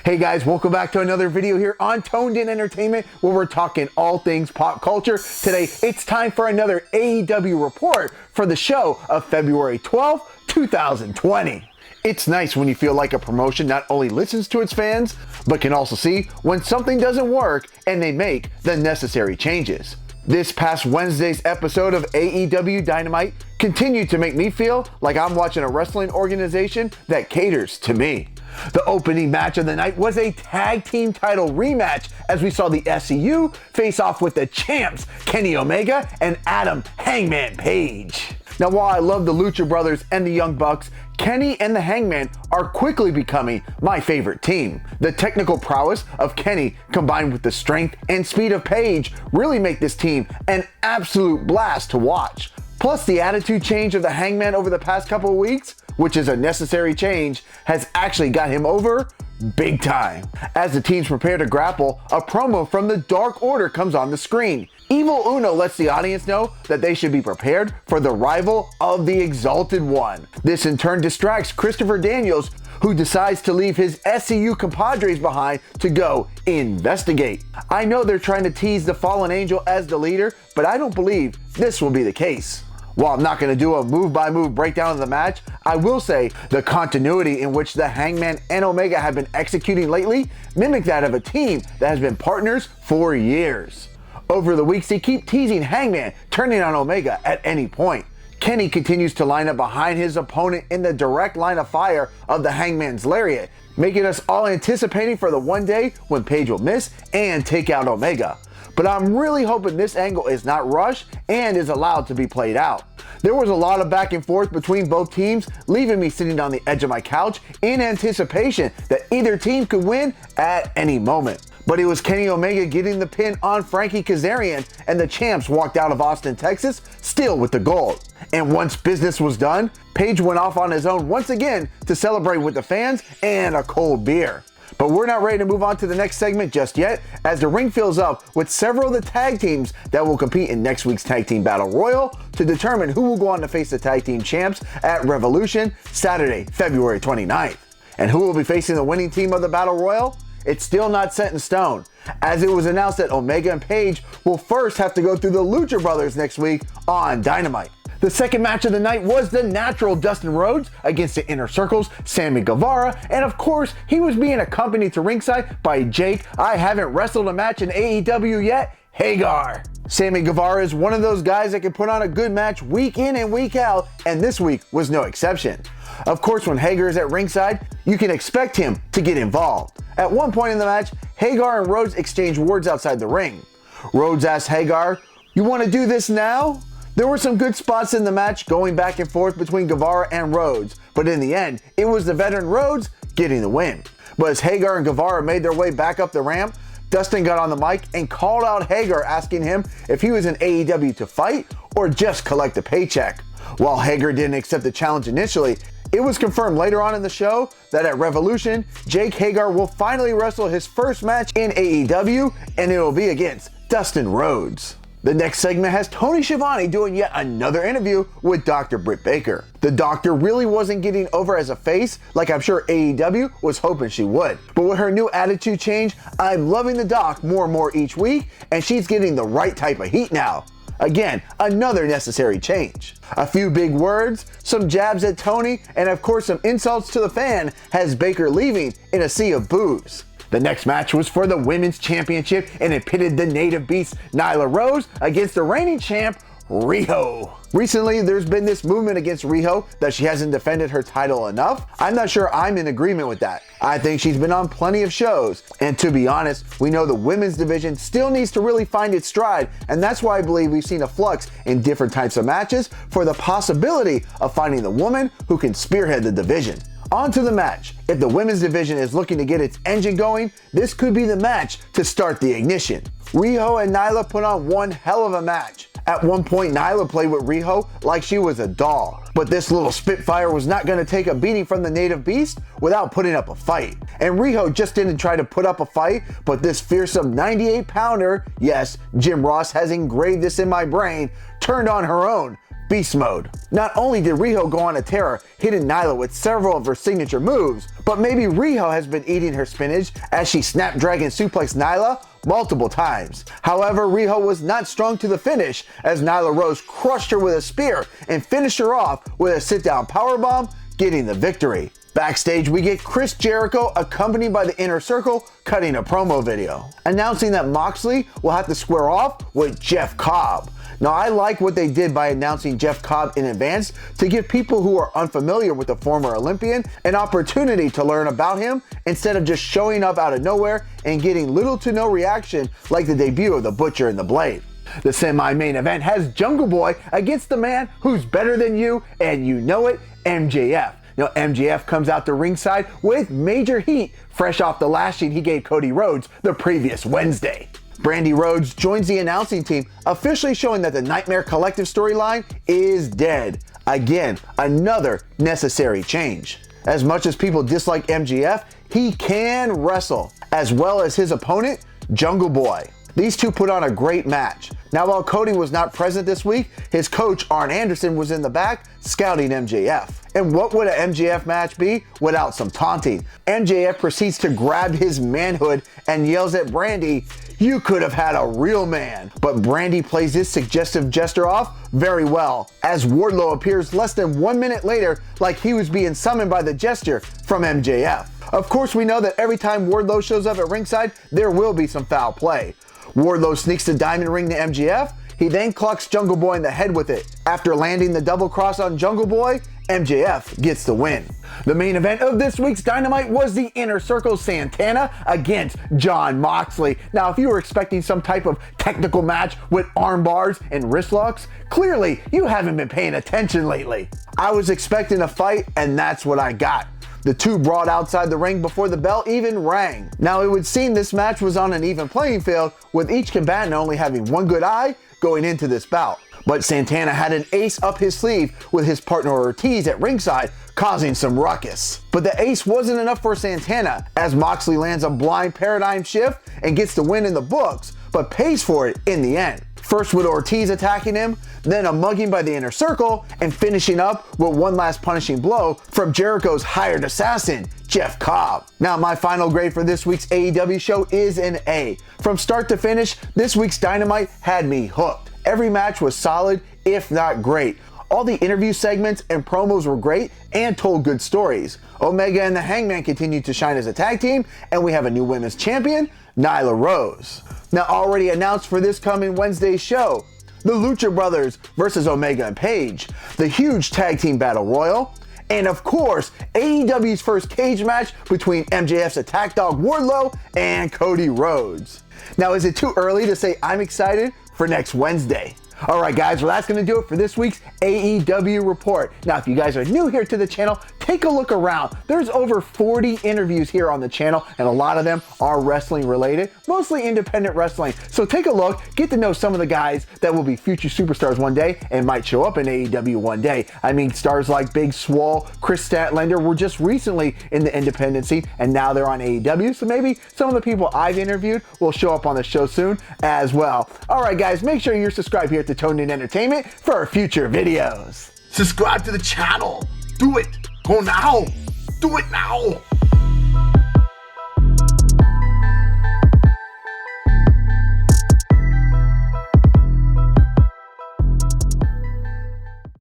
Hey guys, welcome back to another video here on Toned In Entertainment, where we're talking all things pop culture. Today, it's time for another AEW report for the show of February 12th, 2020. It's nice when you feel like a promotion not only listens to its fans, but can also see when something doesn't work and they make the necessary changes. This past Wednesday's episode of AEW Dynamite continued to make me feel like I'm watching a wrestling organization that caters to me. The opening match of the night was a tag team title rematch as we saw the SCU face off with the champs Kenny Omega and Adam Hangman Page. Now, while I love the Lucha Brothers and the Young Bucks, Kenny and the Hangman are quickly becoming my favorite team. The technical prowess of Kenny combined with the strength and speed of Page really make this team an absolute blast to watch. Plus, the attitude change of the Hangman over the past couple of weeks, which is a necessary change, has actually got him over big time. As the teams prepare to grapple, a promo from the Dark Order comes on the screen. Evil Uno lets the audience know that they should be prepared for the arrival of the Exalted One. This in turn distracts Christopher Daniels, who decides to leave his SCU compadres behind to go investigate. I know they're trying to tease the Fallen Angel as the leader, but I don't believe this will be the case. While I'm not going to do a move-by-move breakdown of the match, I will say the continuity in which the Hangman and Omega have been executing lately mimic that of a team that has been partners for years. Over the weeks, they keep teasing Hangman turning on Omega at any point. Kenny continues to line up behind his opponent in the direct line of fire of the Hangman's lariat, making us all anticipating for the one day when Page will miss and take out Omega. But I'm really hoping this angle is not rushed and is allowed to be played out. There was a lot of back and forth between both teams, leaving me sitting on the edge of my couch in anticipation that either team could win at any moment. But it was Kenny Omega getting the pin on Frankie Kazarian, and the champs walked out of Austin, Texas, still with the gold. And once business was done, Page went off on his own once again to celebrate with the fans and a cold beer. But we're not ready to move on to the next segment just yet, as the ring fills up with several of the tag teams that will compete in next week's Tag Team Battle Royal to determine who will go on to face the tag team champs at Revolution Saturday, February 29th. And who will be facing the winning team of the Battle Royal? It's still not set in stone, as it was announced that Omega and Page will first have to go through the Lucha Brothers next week on Dynamite. The second match of the night was the natural Dustin Rhodes against the Inner Circle's Sammy Guevara, and of course, he was being accompanied to ringside by Jake, I haven't wrestled a match in AEW yet, Hagar. Sammy Guevara is one of those guys that can put on a good match week in and week out, and this week was no exception. Of course, when Hagar is at ringside, you can expect him to get involved. At one point in the match, Hagar and Rhodes exchange words outside the ring. Rhodes asked Hagar, "You want to do this now?" There were some good spots in the match going back and forth between Guevara and Rhodes, but in the end, it was the veteran Rhodes getting the win. But as Hagar and Guevara made their way back up the ramp, Dustin got on the mic and called out Hagar, asking him if he was in AEW to fight or just collect a paycheck. While Hagar didn't accept the challenge initially, it was confirmed later on in the show that at Revolution, Jake Hagar will finally wrestle his first match in AEW, and it will be against Dustin Rhodes. The next segment has Tony Schiavone doing yet another interview with Dr. Britt Baker. The doctor really wasn't getting over as a face like I'm sure AEW was hoping she would. But with her new attitude change, I'm loving the doc more and more each week, and she's getting the right type of heat now. Again, another necessary change. A few big words, some jabs at Tony, and of course some insults to the fan has Baker leaving in a sea of boos. The next match was for the Women's Championship, and it pitted the native beast Nyla Rose against the reigning champ Riho. Recently, there's been this movement against Riho that she hasn't defended her title enough. I'm not sure I'm in agreement with that. I think she's been on plenty of shows, and to be honest, we know the women's division still needs to really find its stride, and that's why I believe we've seen a flux in different types of matches for the possibility of finding the woman who can spearhead the division. On to the match. If the women's division is looking to get its engine going, this could be the match to start the ignition. Riho and Nyla put on one hell of a match. At one point, Nyla played with Riho like she was a doll. But this little Spitfire was not going to take a beating from the native beast without putting up a fight. And Riho just didn't try to put up a fight, but this fearsome 98-pounder, yes, Jim Ross has engraved this in my brain, turned on her own beast mode. Not only did Riho go on a tear, hitting Nyla with several of her signature moves, but maybe Riho has been eating her spinach as she snapdragon suplexed Nyla multiple times. However, Riho was not strong to the finish as Nyla Rose crushed her with a spear and finished her off with a sit-down powerbomb, getting the victory. Backstage, we get Chris Jericho accompanied by the Inner Circle cutting a promo video, announcing that Moxley will have to square off with Jeff Cobb. Now, I like what they did by announcing Jeff Cobb in advance to give people who are unfamiliar with the former Olympian an opportunity to learn about him instead of just showing up out of nowhere and getting little to no reaction like the debut of the Butcher and the Blade. The semi-main event has Jungle Boy against the man who's better than you, and you know it, MJF. Now, MJF comes out to ringside with major heat, fresh off the lashing he gave Cody Rhodes the previous Wednesday. Brandi Rhodes joins the announcing team, officially showing that the Nightmare Collective storyline is dead. Again, another necessary change. As much as people dislike MJF, he can wrestle, as well as his opponent, Jungle Boy. These two put on a great match. Now, while Cody was not present this week, his coach, Arn Anderson, was in the back scouting MJF. And what would an MJF match be without some taunting? MJF proceeds to grab his manhood and yells at Brandi, "You could have had a real man." But Brandi plays this suggestive gesture off very well, as Wardlow appears less than 1 minute later like he was being summoned by the gesture from MJF. Of course, we know that every time Wardlow shows up at ringside, there will be some foul play. Wardlow sneaks the diamond ring to MJF. He then clocks Jungle Boy in the head with it. After landing the double cross on Jungle Boy, MJF gets the win. The main event of this week's Dynamite was the Inner Circle Santana against Jon Moxley. Now, if you were expecting some type of technical match with arm bars and wrist locks, clearly you haven't been paying attention lately. I was expecting a fight, and that's what I got. The two brawled outside the ring before the bell even rang. Now, it would seem this match was on an even playing field, with each combatant only having one good eye going into this bout. But Santana had an ace up his sleeve with his partner Ortiz at ringside, causing some ruckus. But the ace wasn't enough for Santana, as Moxley lands a blind paradigm shift and gets the win in the books, but pays for it in the end. First with Ortiz attacking him, then a mugging by the Inner Circle, and finishing up with one last punishing blow from Jericho's hired assassin, Jeff Cobb. Now, my final grade for this week's AEW show is an A. From start to finish, this week's Dynamite had me hooked. Every match was solid, if not great. All the interview segments and promos were great and told good stories. Omega and the Hangman continued to shine as a tag team, and we have a new women's champion, Nyla Rose. Now, already announced for this coming Wednesday's show, the Lucha Brothers versus Omega and Page, the huge tag team battle royal, and of course, AEW's first cage match between MJF's attack dog Wardlow and Cody Rhodes. Now, is it too early to say I'm excited for next Wednesday? Alright guys, well that's going to do it for this week's AEW Report. Now if you guys are new here to the channel, take a look around. There's over 40 interviews here on the channel, and a lot of them are wrestling related, mostly independent wrestling. So take a look, get to know some of the guys that will be future superstars one day and might show up in AEW one day. I mean, stars like Big Swole, Chris Statlander were just recently in the independent scene, and now they're on AEW. So maybe some of the people I've interviewed will show up on the show soon as well. Alright guys, make sure you're subscribed here to Toned In Entertainment for our future videos. Subscribe to the channel. Do it. Go now. Do it now.